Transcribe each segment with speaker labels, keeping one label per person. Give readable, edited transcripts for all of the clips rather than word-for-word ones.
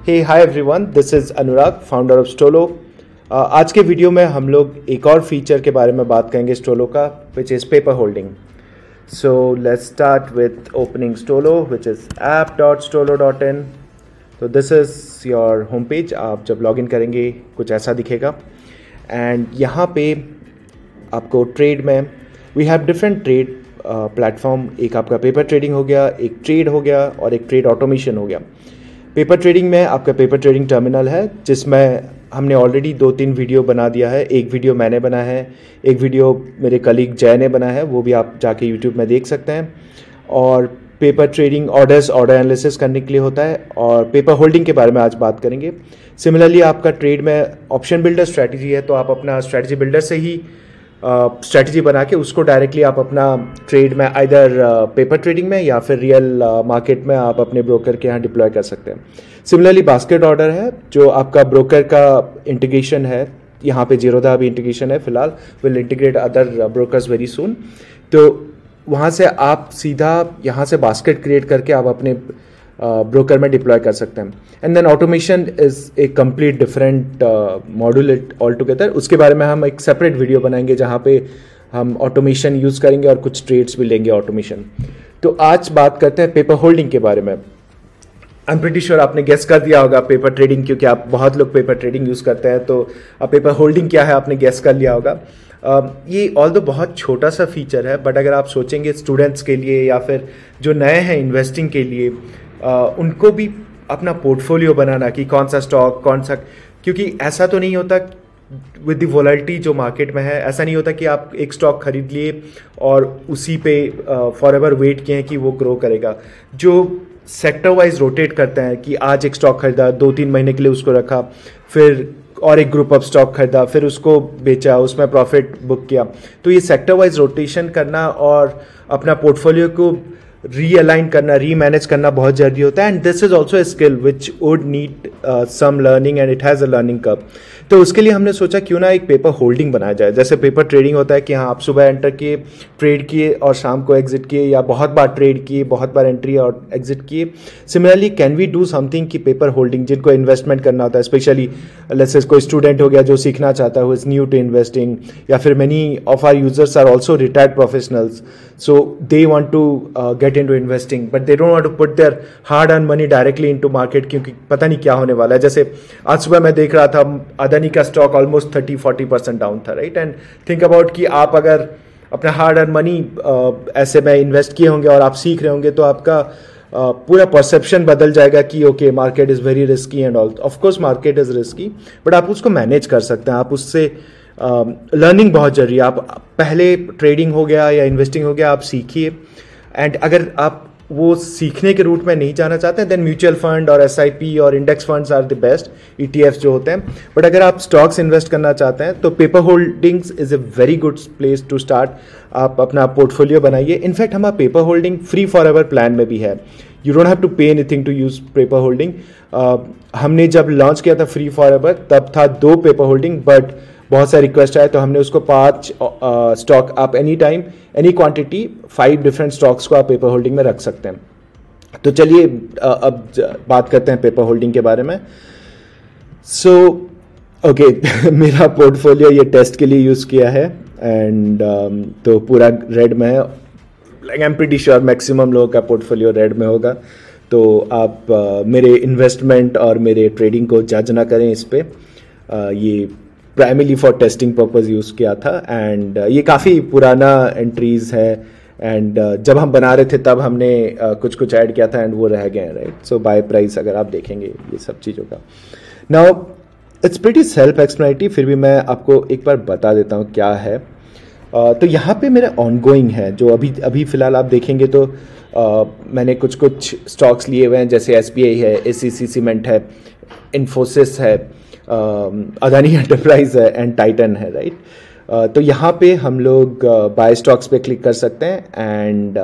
Speaker 1: Hey hi everyone, this is Anurag, founder of Stolo. आज के video में हम लोग एक और फीचर के बारे में बात करेंगे स्टोलो का, which is paper holding. So let's start with opening Stolo, which is app.stolo.in। तो this is your home page. आप जब लॉगिन करेंगे कुछ ऐसा दिखेगा एंड यहाँ पे आपको ट्रेड में we have different trade platform. एक आपका पेपर ट्रेडिंग हो गया, एक ट्रेड हो गया और एक ट्रेड ऑटोमेशन हो गया। पेपर ट्रेडिंग में आपका पेपर ट्रेडिंग टर्मिनल है, जिसमें हमने ऑलरेडी 2-3 वीडियो बना दिया है। एक वीडियो मैंने बना है, एक वीडियो मेरे कलीग जय ने बना है, वो भी आप जाके यूट्यूब में देख सकते हैं। और पेपर ट्रेडिंग ऑर्डर एनालिसिस करने के लिए होता है, और पेपर होल्डिंग के बारे में आज बात करेंगे। सिमिलरली आपका ट्रेड में ऑप्शन बिल्डर स्ट्रैटेजी है, तो आप अपना स्ट्रैटेजी बिल्डर से ही स्ट्रैटेजी बना के उसको डायरेक्टली आप अपना ट्रेड में आइदर पेपर ट्रेडिंग में या फिर रियल मार्केट में आप अपने ब्रोकर के यहाँ डिप्लॉय कर सकते हैं। सिमिलरली बास्केट ऑर्डर है, जो आपका ब्रोकर का इंटीग्रेशन है। यहाँ पे जीरोधा अभी इंटीग्रेशन है फिलहाल, will integrate other brokers very soon. तो वहाँ से आप सीधा यहाँ से बास्केट क्रिएट करके आप अपने ब्रोकर में डिप्लॉय कर सकते हैं। And then automation is a complete different module it all together. उसके बारे में हम एक सेपरेट वीडियो बनाएंगे जहाँ पे हम ऑटोमेशन यूज़ करेंगे और कुछ ट्रेड्स भी लेंगे ऑटोमेशन। तो आज बात करते हैं पेपर होल्डिंग के बारे में। आई एम प्रीटी श्योर आपने गेस कर दिया होगा पेपर ट्रेडिंग, क्योंकि आप बहुत लोग पेपर ट्रेडिंग यूज़ करते हैं। तो अब पेपर होल्डिंग क्या है आपने गेस कर लिया होगा। ये ऑल्दो बहुत छोटा सा फीचर है, बट अगर आप सोचेंगे स्टूडेंट्स के लिए या फिर जो नए हैं इन्वेस्टिंग के लिए, उनको भी अपना पोर्टफोलियो बनाना कि कौन सा स्टॉक कौन सा, क्योंकि ऐसा तो नहीं होता विद द वोलेटिलिटी जो मार्केट में है, ऐसा नहीं होता कि आप एक स्टॉक खरीद लिए और उसी पे फॉर एवर वेट किए हैं कि वो ग्रो करेगा। जो सेक्टर वाइज रोटेट करते हैं कि आज एक स्टॉक खरीदा, 2-3 महीने के लिए उसको रखा, फिर और एक ग्रुप ऑफ स्टॉक खरीदा, फिर उसको बेचा, उसमें प्रॉफिट बुक किया। तो ये सेक्टर वाइज रोटेशन करना और अपना पोर्टफोलियो को रीअलाइन करना, रीमैनेज करना बहुत जरूरी होता है। And this is also a skill which would need some learning and it has a learning curve. तो उसके लिए हमने सोचा क्यों ना एक पेपर होल्डिंग बनाया जाए। जैसे पेपर ट्रेडिंग होता है कि हाँ आप सुबह एंटर किए, ट्रेड किए और शाम को एग्जिट किए, या बहुत बार ट्रेड किए, बहुत बार एंट्री और एग्जिट किए। Similarly can we do something कि पेपर होल्डिंग, जिनको इन्वेस्टमेंट करना होता है, स्पेशली लेट्स से कोई स्टूडेंट हो गया जो सीखना चाहता है, who is new to investing, या फिर many of our users are also retired professionals, so they want to get in to investing but they don't want to put their hard earn money directly into market, क्योंकि पता नहीं क्या होने वाला है। जैसे आज सुबह मैं देख रहा था अदानी का स्टॉक ऑलमोस्ट 30-40% डाउन था, राइट। एंड थिंक अबाउट कि आप अगर अपना हार्ड अर्न मनी ऐसे में इन्वेस्ट किए होंगे और आप सीख रहे होंगे, तो आपका पूरा परसेप्शन बदल जाएगा कि okay market is very risky and all. Of course market is risky, but आप उसको मैनेज कर सकते हैं। आप उससे लर्निंग बहुत जरूरी है। आप पहले ट्रेडिंग हो गया या इन्वेस्टिंग हो गया, आप सीखिए। एंड अगर आप वो सीखने के रूट में नहीं जाना चाहते हैं, देन म्यूचुअल फंड और SIP और index funds are the best, ETFs जो होते हैं। बट अगर आप स्टॉक्स इन्वेस्ट करना चाहते हैं तो paper holdings is a very good place to start. आप अपना पोर्टफोलियो बनाइए। इनफैक्ट हमारा paper holding free forever plan में भी है। You don't have to pay anything to use paper holding. हमने जब लॉन्च किया था फ्री फॉर एवर, तब था 2 पेपर होल्डिंग, बट बहुत सारे रिक्वेस्ट आए तो हमने उसको 5 स्टॉक, आप any time any quantity 5 different stocks को आप पेपर होल्डिंग में रख सकते हैं। तो चलिए अब बात करते हैं पेपर होल्डिंग के बारे में। सो ओके मेरा पोर्टफोलियो ये टेस्ट के लिए यूज़ किया है एंड तो पूरा रेड में है। Like I am pretty sure maximum लोगों का पोर्टफोलियो रेड में होगा। तो आप मेरे इन्वेस्टमेंट और मेरे ट्रेडिंग को जज ना करें इस पर। ये primarily for testing purpose use किया था एंड ये काफ़ी पुराना एंट्रीज़ है। एंड जब हम बना रहे थे तब हमने कुछ ऐड किया था एंड वो रह गए हैं, राइट। सो बाय प्राइस अगर आप देखेंगे ये सब चीज़ों का। Now it's pretty self explanatory, फिर भी मैं आपको एक बार बता देता हूँ क्या है। तो यहाँ पे मेरे ऑनगोइंग है जो अभी फ़िलहाल आप देखेंगे तो मैंने कुछ स्टॉक्स लिए हुए हैं, जैसे SBI है, ACC सीमेंट है, इन्फोसिस है, अदानी एंटरप्राइज है एंड टाइटन है, राइट। तो यहाँ पे हम लोग बाय स्टॉक्स पे क्लिक कर सकते हैं एंड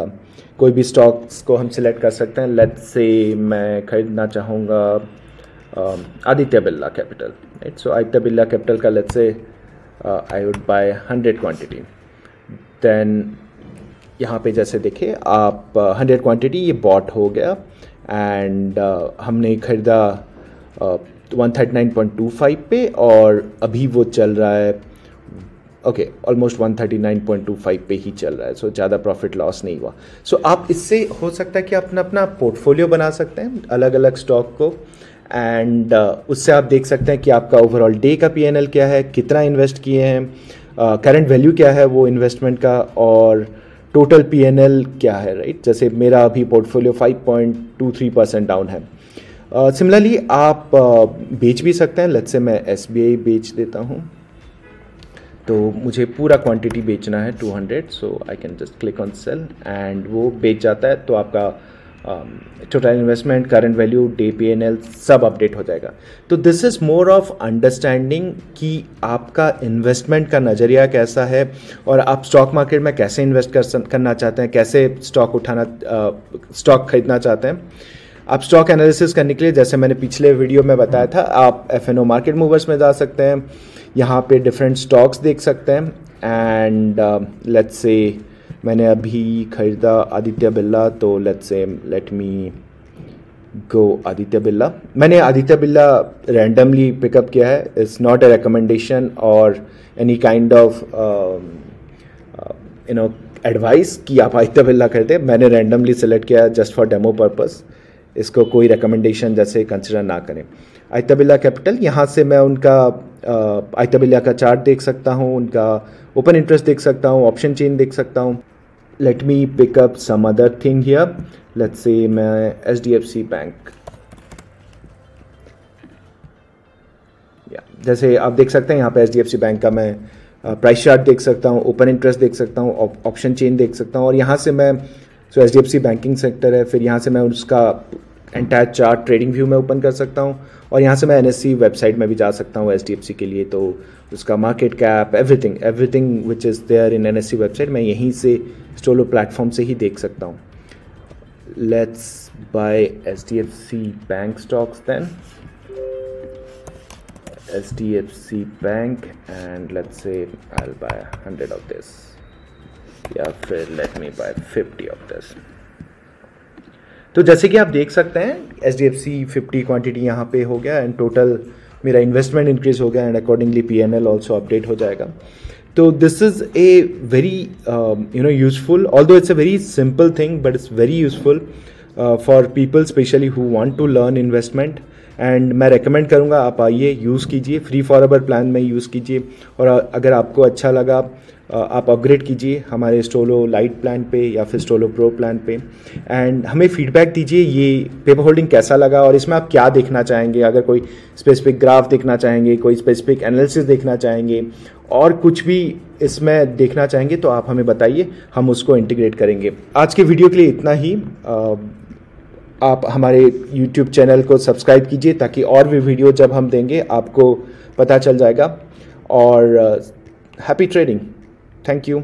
Speaker 1: कोई भी स्टॉक्स को हम सिलेक्ट कर सकते हैं। लेट्स से मैं खरीदना चाहूँगा Aditya Birla Capital, right. So Aditya Birla Capital का let's say I would buy 100 quantity. Then यहाँ पे जैसे देखिए आप 100 क्वांटिटी ये बॉट हो गया एंड हमने खरीदा 139.25 पे, और अभी वो चल रहा है ओके ऑलमोस्ट 139.25 पे ही चल रहा है। सो ज़्यादा प्रॉफिट लॉस नहीं हुआ। सो आप इससे हो सकता है कि अपना अपना पोर्टफोलियो बना सकते हैं अलग अलग स्टॉक को, एंड उससे आप देख सकते हैं कि आपका ओवरऑल डे का पीएनएल क्या है, कितना इन्वेस्ट किए हैं, करंट वैल्यू क्या है वो इन्वेस्टमेंट का, और टोटल पीएनएल क्या है, राइट। जैसे मेरा अभी पोर्टफोलियो 5.23% डाउन है। सिमिलरली आप बेच भी सकते हैं। लेट्स से मैं एसबीआई बेच देता हूँ, तो मुझे पूरा क्वांटिटी बेचना है 200, so I can just click on sell and वो बेच जाता है। तो आपका total investment, current value, day PNL सब अपडेट हो जाएगा। तो this is more of understanding कि आपका इन्वेस्टमेंट का नज़रिया कैसा है और आप स्टॉक मार्केट में कैसे इन्वेस्ट करना चाहते हैं, कैसे स्टॉक खरीदना चाहते हैं। आप स्टॉक एनालिसिस करने के लिए, जैसे मैंने पिछले वीडियो में बताया था, आप एफएनओ मार्केट मूवर्स में जा सकते हैं। यहाँ पे डिफरेंट स्टॉक्स देख सकते हैं, एंड लेट्स से मैंने अभी खरीदा आदित्य बिरला, तो लेट्स से लेट मी गो आदित्य बिरला। मैंने आदित्य बिरला रैंडमली पिकअप किया है। इट्स नॉट अ रिकमेंडेशन और एनी काइंड ऑफ एडवाइस कि आप आदित्य बिरला खरीदें। मैंने रैंडमली सेलेक्ट किया जस्ट फॉर डेमो पर्पस। इसको कोई रिकमेंडेशन जैसे कंसिडर ना करें। आदित्य बिरला कैपिटल, यहाँ से मैं उनका आदित्य बिरला का चार्ट देख सकता हूँ, उनका ओपन इंटरेस्ट देख सकता हूँ, ऑप्शन चेन देख सकता हूँ। Let me pick up some other thing here. Let's say मैं एचडीएफसी बैंक, जैसे आप देख सकते हैं यहाँ पे एचडीएफसी बैंक का मैं प्राइस चार्ट देख सकता हूँ, ओपन इंटरेस्ट देख सकता हूँ, ऑप्शन चेन देख सकता हूँ। और यहाँ से मैं एचडीएफसी बैंकिंग सेक्टर है, फिर यहाँ से मैं उसका एंटायर चार्ट ट्रेडिंग व्यू में ओपन कर सकता हूँ, और यहाँ से मैं एनएससी वेबसाइट में भी जा सकता हूँ एचडीएफसी के लिए। तो उसका market cap, everything which is there in NSC website मैं यहीं से स्टोलो प्लेटफॉर्म से ही देख सकता हूँ। Let's buy HDFC Bank stocks then, HDFC Bank, and let's say I will buy 100 of this, या फिर let me buy 50 of this. तो जैसे कि आप देख सकते हैं एचडीएफसी 50 क्वांटिटी यहाँ पे हो गया, एंड टोटल मेरा इन्वेस्टमेंट इंक्रीज हो गया, and accordingly PNL also update हो जाएगा। तो this is a very useful, although it's a very simple thing, but it's very useful for people especially who want to learn investment. And मैं recommend करूँगा आप आइए, use कीजिए, free forever plan में use कीजिए, और अगर आपको अच्छा लगा आप अपग्रेड कीजिए हमारे स्टोलो लाइट प्लान पे या फिर स्टोलो प्रो प्लान पे, एंड हमें फीडबैक दीजिए ये पेपर होल्डिंग कैसा लगा और इसमें आप क्या देखना चाहेंगे। अगर कोई स्पेसिफिक ग्राफ देखना चाहेंगे, कोई स्पेसिफिक एनालिसिस देखना चाहेंगे, और कुछ भी इसमें देखना चाहेंगे तो आप हमें बताइए, हम उसको इंटीग्रेट करेंगे। आज के वीडियो के लिए इतना ही। आप हमारे YouTube चैनल को सब्सक्राइब कीजिए ताकि और भी वीडियो जब हम देंगे आपको पता चल जाएगा। और हैप्पी ट्रेडिंग। Thank you.